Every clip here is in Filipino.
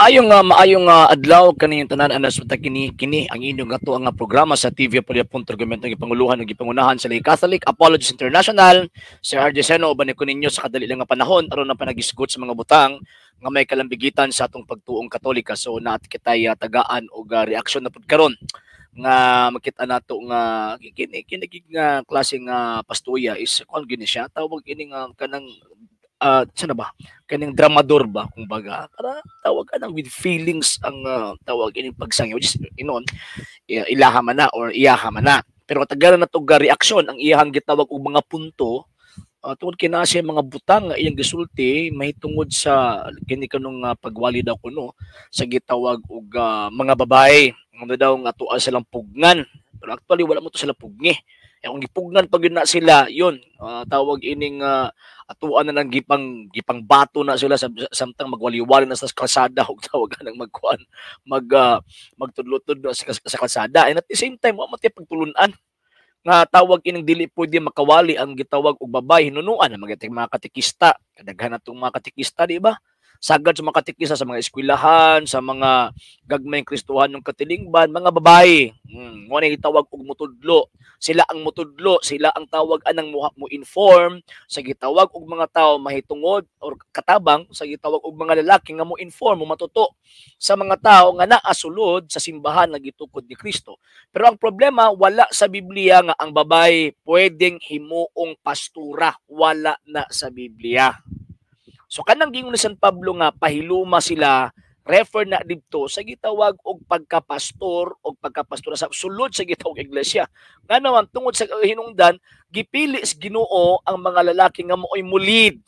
Maayong adlaw kaniyong tanan anas kini ang inyong ato ang programa sa TV Poliapunto argumento ng gipanguluhan ug gipangunahan sa Catholic Apologists International. Si RJ Seno uban ko ninyo sa kadali lang nga panahon aron na panagisgot sa mga butang nga may kalambigitan sa atong pagtuong Katolika. So naat kitay tagaan og reaksyon na pud karon nga makita nato nga kini nga klase nga pastuya is kon gini siya tawag ini nga kanang sana ba kaning dramador ba kumbaga para tawag ka ng with feelings ang tawag ining pagsangyo which is inon ilaha man na or iyaha man na pero tagaran na to reaksyon ang iyahang gitawag og mga punto tungod kina siya mga butang nga iyang gisulti mahitungod sa kini kanong pagwali daw kuno sa gitawag og mga babae nga daw nga tuwa silang pugnan pero actually wala mo to sila pugni kung gipugnan pag yun na sila yun tawag ining atuan na ng gipang bato na sila samtang magwaliwali na sa kalsada ug tawagan ng magtudlo-tudlo sa kalsada and at the same time wa man pagtulunan nga tawag ining dili pwede makawali ang gitawag og babay hinunuan ang mga katikista kadaghan natong mga katikista di ba sagad sa mga katikista sa mga eskwelahan sa mga gagmayng Kristohan ng katilingban mga babae mo na gitawag og mutudlo sila ang mutudlo sila ang tawag anang mo inform sa gitawag og mga tao mahitungod or katabang sa gitawag og mga lalaki nga mo inform mo matuto sa mga tao nga naa sulod sa simbahan nga gitukod ni Kristo pero ang problema wala sa Biblia nga ang babae pwedeng himuong pastura wala na sa Biblia. So kanang gingon ni San Pablo nga pahiluma sila refer na didto sa gitawag og pagkapastor og pagkapastora sa sulod sa gitawag iglesia. Nga naman tungod sa hinungdan gipili sa Ginoo ang mga lalaki nga mo'y mulid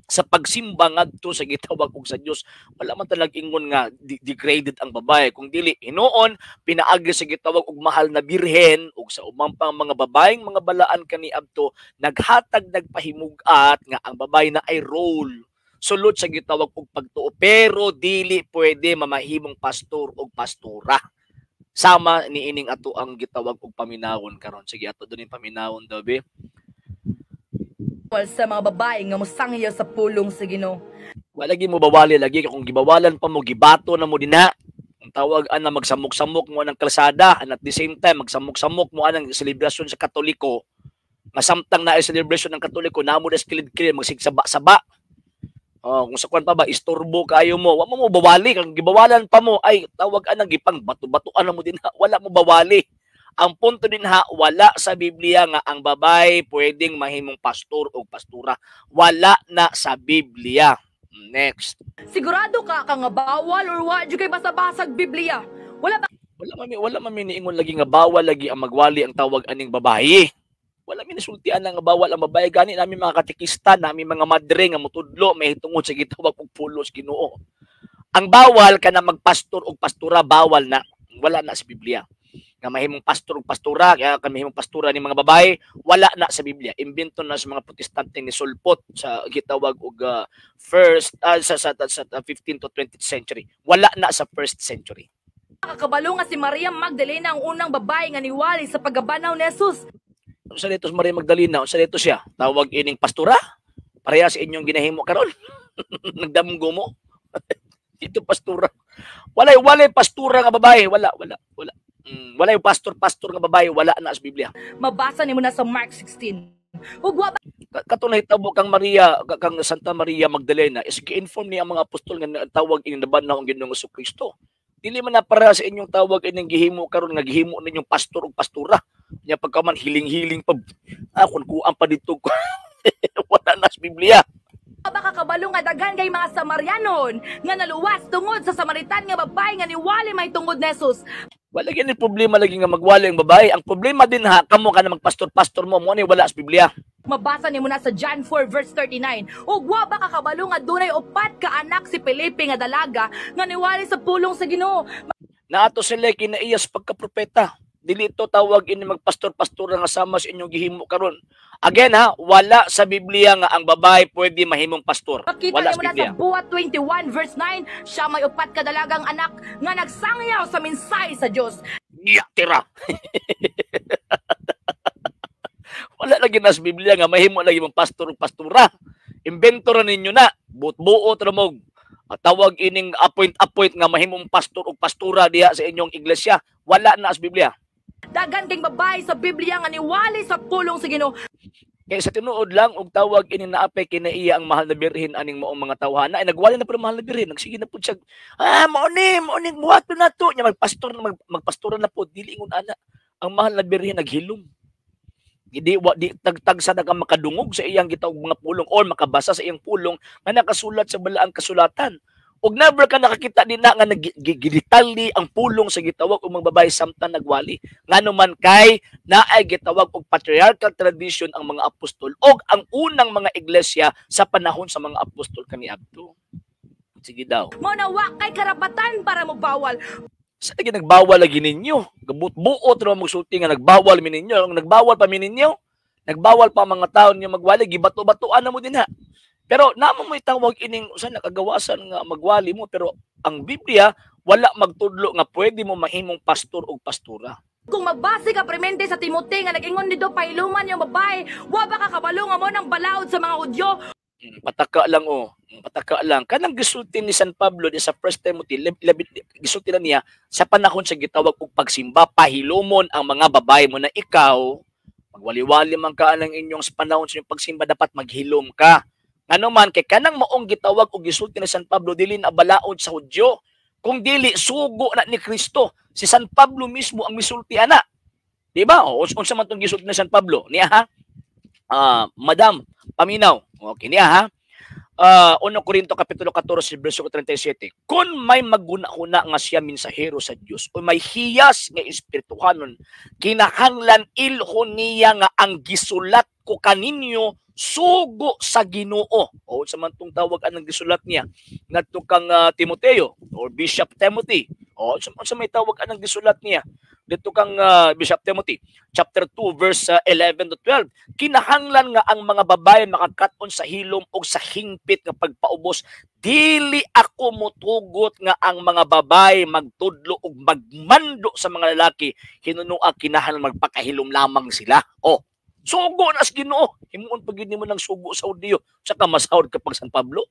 sa pagsimba ngadto sa gitawag og sa Dios. Wala man talag ingon nga degraded ang babae kung dili hinuon pinaagi sa gitawag og mahal na birhen ug sa umampang mga babaeng mga balaan kaniadto naghatag nagpahimugat nga ang babae na ay role sulod sa gitawag og pagtuo pero dili pwede mamahimong pastor og pastora. Sama ni ining ato ang gitawag og paminawon karon. Sige ato dunin paminawon daw be. Sa mga babae nga mosangyaw sa pulong sa Ginoo. Wala lagi mo bawali lagi kung gibawalan pa mo gibato na mo dinha. Ang tawag ana magsamok-samok mo anang kalsada and at the same time magsamok-samok mo anang selebrasyon sa Katoliko. Nga samtang na celebration ng Katoliko namo des kilid-kilid magsigsaba-saba. Kung sa kwan pa ba istorbo kayo mo, wa mo bawali kung gibawalan pa mo ay tawag anang gipang bato-batuan mo dinha. Wala mo bawali. Ang punto din wala sa Biblia nga ang babae pwedeng mahimong pastor o pastura. Wala na sa Biblia. Next. Sigurado ka nga bawal or wa jud kay basa-basag Biblia? Wala man niingon lagi nga bawal lagi ang magwali ang tawag aning babae. Wala mi nasultian nga bawal ang babae gani nami mga katikista, nami mga madre nga mutudlo may hitungod sa gitawag og pulos Ginoo. Ang bawal kana magpastor og pastura bawal na. Wala na sa Biblia. Nga mahimong pastor o pastura, kaya kan mahimong pastura ni mga babae, wala na sa Biblia. Imbento na sa mga protestante ni sulpot sa gitawag og sa 15th to 20th century. Wala na sa 1st century. Nakakabalo nga si Maria Magdalena ang unang babae nga niwali sa paggabanaw ni Jesus. Sa dito si Maria Magdalena, sa dito siya, tawag ining pastura? Pareha sa inyong ginahimo karon. Nagdamgo mo. Ito pastura. Walay pastura nga babae, wala. Wala yung pastor nga babae, wala na sa Biblia. Mabasa nimo na sa Mark 16. Ugwa ba kato nahitabo kang Maria, kang Santa Maria Magdalena is gi-inform niya ang mga apostol nga tawag ining nabanaw ang Ginoong Kristo. Dili man na para sa inyong tawag ining gihimo karon nga gihimo ninyong pastor ug pastura. Nya pagka man hiling-hiling pa kun kuan pa dito wala na sa Biblia. baka kabalo nga daghan kay mga Samarianon nga naluwas tungod sa Samaritan nga babae nga niwali may tungod ni Jesus. Wala gini problema lagi nga magwali ang babae. Ang problema din kamo ka na magpastor-pastor mo ni wala sa Biblia. Mabasa nimo na sa John 4 verse 39. Ugwa ba kakabalo nga dunay upat ka anak si Felipe nga dalaga nga niwali sa pulong sa Ginoo. Naato sila kinaiyas pagkapropeta. Dili ito tawag ini magpastor-pastor nga sama sa inyong gihimo karon. Again wala sa Biblia nga ang babae pwede mahimong pastor. Makita wala niyo na sa Buhat 21 verse 9, siya may upat ka dalagang anak nga nagsangyaw sa mensahe sa Dios. Tira. Wala lagi na sa Biblia nga mahimo lagi mong pastor o pastura. Imbento ra ninyo na. Buot-buot ra mo Tawag ining appoint nga mahimong pastor o pastura diha sa inyong iglesia, wala na sa Biblia. Daghan kang babae sa Biblia nga niwali sa pulong sa Ginoo. Kaya sa tinuod lang og tawag ini naapay kinaiya ang mahal na birhen aning maong mga tawhana ay nagwali na pero mahal na birhen nagsige na pud siya mao ni buhat na to nya magpastor na po dili ingon ana ang mahal na birhen naghilom di tagtag sa naga makadungog sa iyang gitawag mga pulong or makabasa sa iyang pulong nga nakasulat sa balaang kasulatan. Og never ka nakakita din na nga nagidetali ang pulong sa gitawag og mga babae samtang nagwali. Nganuman kay naay gitawag og patriarchal tradition ang mga apostol og ang unang mga iglesia sa panahon sa mga apostol kaniadto. Sige daw. Mo na wa kay karapatan para mo bawal. Sa lagi nagbawal lagi ninyo. Gabut-buot ra magsulti nga nagbawal mi ninyo. Ang nagbawal pa mi ninyo. Nagbawal pa mga tao niyo magwali gibato-batuan na mo dinha. Pero namo mo itawag ining usa nakagawasan nga magwali mo pero ang Biblia wala magtudlo nga pwede mo mahimong pastor o pastora. Kung magbase ka premente sa Timoteo nga nag-ingon dito pahiluman yung babae, wa ba ka kabalo nga mo nang balaod sa mga Hudyo? Pataka lang pataka lang. Kanang gisulti ni San Pablo di sa 1 Timothy, gisulti na niya sa panahon sa gitawag og pagsimba, pahilumon ang mga babae mo na ikaw, magwali-wali man ka ang inyong panahon sa inyong pagsimba, dapat maghilom ka. Ano man kay kanang maong gitawag og gisulti ni San Pablo dili na balaod sa Hudyo, kung dili sugo na ni Kristo. Si San Pablo mismo ang misulti ana. Di ba? O unsa man tong gisulti ni San Pablo? Niya ha? Madam, paminaw. Okay niya ha? 1 Corinto kapitulo 14 bersikulo 37. Kung may magguna-una nga siya mensahero sa Dios o may hiyas nga espirituhanon, kinahanglan ilhon niya nga ang gisulat ko kaninyo sugo sa Ginoo. O sa man tong tawag anang gisulat niya ngadto kang Timoteo or Bishop Timothy. O sa may tawag anang gisulat niya dito kang Bishop Timothy chapter 2 verse 11 to 12. Kinahanglan nga ang mga babae makakat-on sa hilom o sa hingpit nga pagpaubos. Dili ako motugot nga ang mga babae magtudlo og magmando sa mga lalaki. Hinunua kinahanglan magpakahilom lamang sila. O sugo na sa Ginoo. Himuon pag mo ng sugo sa Hudyo. Saka masahod ka pag San Pablo.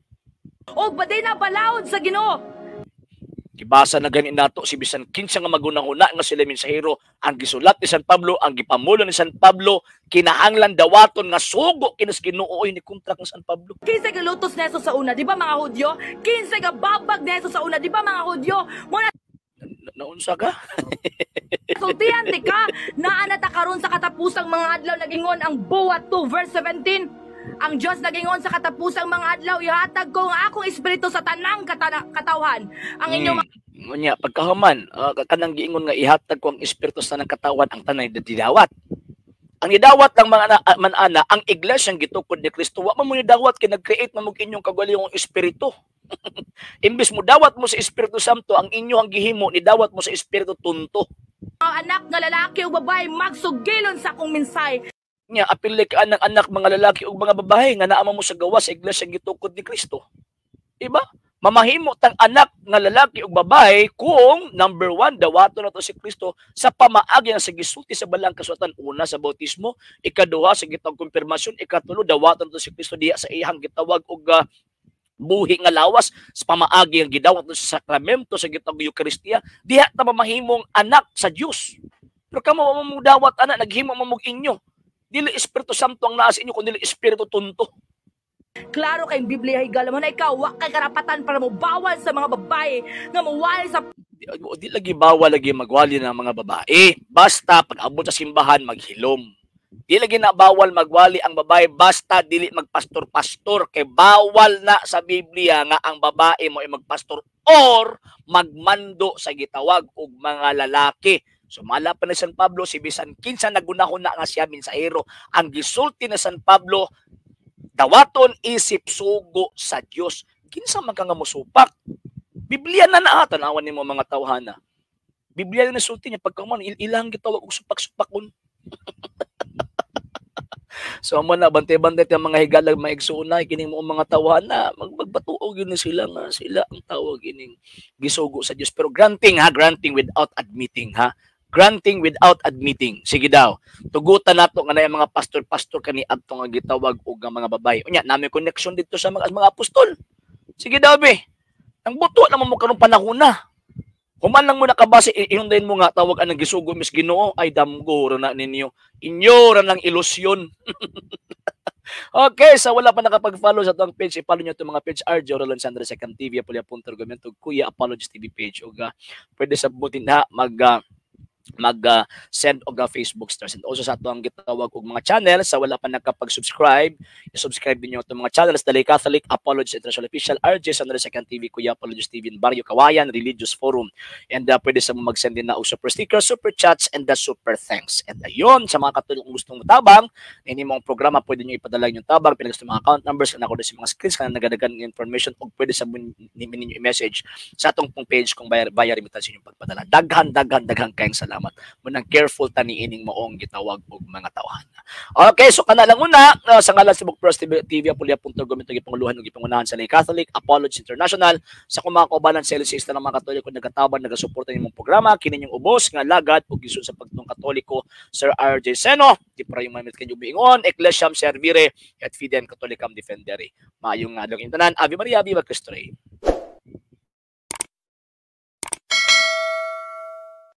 O ba di na balaod sa Ginoo? Gibasa na ganin nato si bisan kinsa nga magunahuna nga sila mensahero ang gisulat ni San Pablo, ang gipamulo ni San Pablo, kinahanglan dawaton nga sugo kinas Ginoo ni kontrak ng San Pablo. Kinsa ka lutos neso sa una, di ba mga Hudyo? Kinsa ka babag neso sa una, di ba mga Hudyo? Mo na Naunsa ka? sultihan ti ka naanata karon sa katapusang mga adlaw nagingon ang Buhat 2 verse 17. Ang Diyos nagingon sa katapusang mga adlaw ihatag ko nga akong espiritu sa tanang katawhan. Ang inyong Unya pagkahuman kanang giingon nga ihatag ko ang espiritu sa tanang katawan ang tanay didawat. Ang idawat lang mga manana ang iglesyang gitukod ni Kristo. Wa man mo nidawat kay nag-create man mo inyong kagwalihong espiritu. Imbis mo dawat mo sa Espiritu Santo, ang inyo ang gihimo ni dawat mo sa Espiritu Tunto. anak nga lalaki o babae magsugilon sa akong mensahe. Nya apili ka ng anak mga lalaki o mga babae nga naama mo sa gawa sa iglesia gitukod ni Kristo. Diba? Mamahimo tang anak nga lalaki o babae kung number 1 dawaton nato si Kristo sa pamaagi nga sa gisulti sa balang kasulatan, una sa bautismo, ikaduha sa gitawag konfirmasyon, ikatulo dawaton nato si Kristo diha sa iyang gitawag og buhi nga lawas sa pamaagi ang gidawat sa sakramento sa gitawag Eucharistia, diha ta mamahimong anak sa Dios. Pero kamo mo dawat anak naghimo mo inyo. Dili Espiritu Santo ang naa sa inyo kundi Espiritu Tunto. Klaro kay Biblia higala mo na ikaw wa kay karapatan para mo bawal sa mga babae nga mawali sa Di lagi bawal lagi magwali ng mga babae. Basta pag abot sa simbahan maghilom. Di lagi na bawal magwali ang babae basta dili magpastor-pastor kay bawal na sa Biblia nga ang babae mo ay magpastor or magmando sa gitawag og mga lalaki. Sumala pa ni San Pablo si bisan kinsa nagunahon na nga siya mensahero. Ang gisulti ni San Pablo dawaton isip sugo sa Dios. Kinsa man ka nga mosupak? Biblia na tanawan nimo mga tawhana. Biblia na sulti niya pagkaman ilang gitawag og supak-supakon. So amo na bantay-bantay ang mga higalag maigsuunay kining mga tawhana magbatuog yun sila nga sila ang tawag ining gisugo sa Dios. Pero granting without admitting ha. Granting without admitting. Sige daw. Tugutan nato nga na mga pastor-pastor kani adto nga gitawag og mga babae. Unya, namin connection dito sa mga apostol. Sige daw be. Ang buto naman mo karong panahon na. Human lang mo nakabase, inundayin mo nga, tawag ang gisugo mis Ginoo, ay damgo na ninyo. Inyo ra ng ilusyon. Okay, so wala pa nakapag-follow sa itong page, i-follow nyo itong mga page, RJ Roland Sandra Second TV, Apulia.Argumento, Kuya Apologies TV page, o pwede sa butin na mag-send og Facebook stars. And also sa itong gitawag og mga channel, sa wala pa nakapag-subscribe, i-subscribe din nyo itong mga channels, Dalay Catholic, Apologies International Official, RJ Sandra Second TV, Kuya Apologies TV, and Barrio Kawayan, Religious Forum. And pwede sa mo mag-send din na og super stickers, super chats, and super thanks. And ayun, sa mga katuloy kung gustong tabang, ini mong programa, pwede nyo ipadala yung tabang, pinag mga account numbers, kana ko sa mga screens, kana nagadagan information, o pwede sa ninyo i-message sa atong pong page kung bayar remittance yung pagpadala. Daghan kayong salamat. Munang careful taniining moong gitawag og mga tawhan. Okay, so kana lang una, sa ngalan sa Bukpros TV, Apulia.Argumento, gipanguluhan ug gipangunahan sa Dalay Catholic, Apologies International, sa mga kaubanan sa LCS na mga Katoliko nagataban, nagasuporta nimong programa, kini yung ubos nga lagad ug gisun sa pagtulong Katoliko, Sir RJ Seno, di para yung mamit kanyo biingon, Ecclesiam Servire, et Fidem Catholicam Defendere. Maayong nga lang tanan, Ave Maria, Viva Cristo Rey.